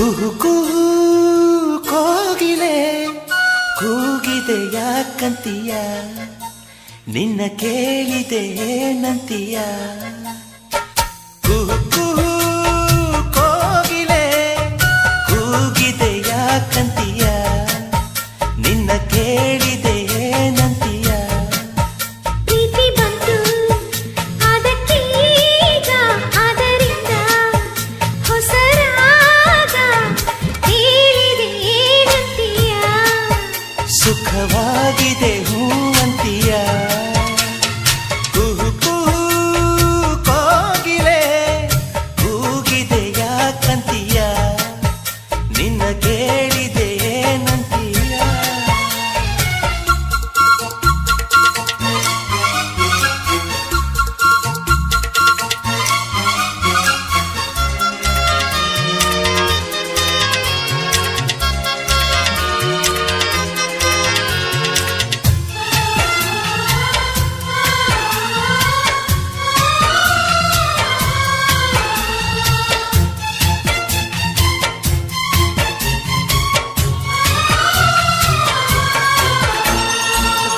ಕುಹು ಕುಹು ಕೋಗಿಲೆ ಕೂಗಿದೆ ಯಾಕಂತೀಯ, ನಿನ್ನ ಕೇಳಿದೆ ಏನಂತೀಯ. ಕುಹು ಕುಹು ಕೋಗಿಲೆ ಕೂಗಿದೆ ಯಾಕಂತೀಯ, ನಿನ್ನ ಕೇಳಿದೆ ಏನಂತೀಯ. ಪ್ರೀತಿ ಬಂತು ಅದಕ್ಕೀಗ, ಅದರಿಂದ ಹೊಸ ರಾಗ ಹೇಳಿದೆ ಏನಂತೀಯ. ಸುಖವಾಗಿದೆ ಹೂವಂತೀಯ. ಕುಹು ಕುಹು ಕೋಗಿಲೆ ಕೂಗಿದೆ ಯಾಕಂತೀಯ, ನಿನ್ನ ಕೇಳಿದೆ ಏನಂತೀಯ.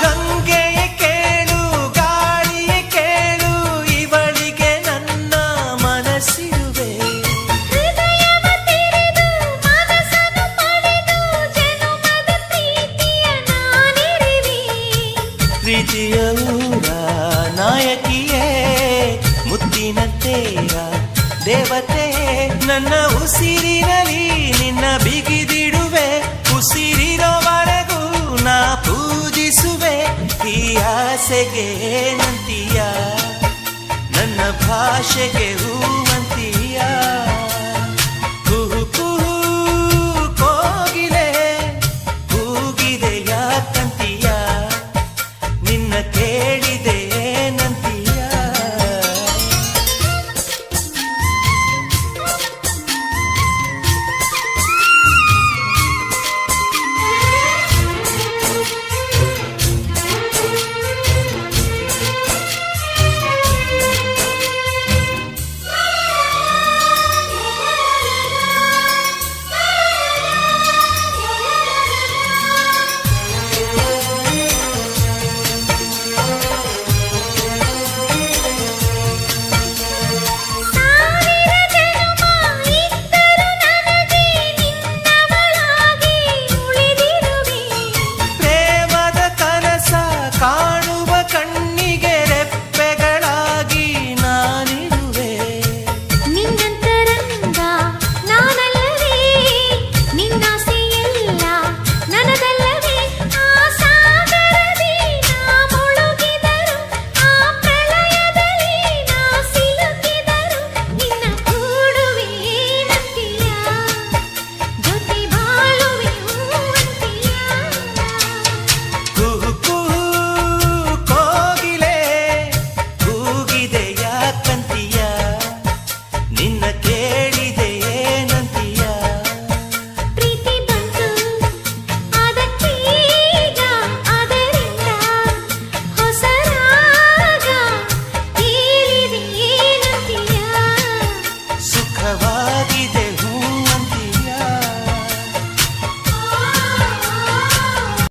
ಗಂಗೆಯ ಕೇಳು ಗಾಳಿಯ ಕೇಳು, ಇವಳಿಗೆ ನನ್ನ ಮನಸ್ಸಿರುವೆ. ಹೃದಯವ ತೆರೆದು ಮನಸ್ಸನ್ನು ಪಡೆದು ಜನುಮದ ಪ್ರೀತಿಯ ನಾನಿರುವೆ. ಪ್ರೀತಿಯ ಊರ ನಾಯಕಿಯೇ, ಮುತ್ತಿನ ತೇರ ದೇವತೆ, ನನ್ನ ಉಸಿರಿನಲ್ಲಿ ನಿನ್ನ ಬಿಗಿದಿಡುವೆ. ಉಸಿರಿರೋವರೆಗೂ ನಾ ಪೂಜಿಸುವೆ. ಈ ಆಸೆಗೆ ಏನಂತೀಯ, ನನ್ನ ಭಾಷೆಗೆ ಹೂವ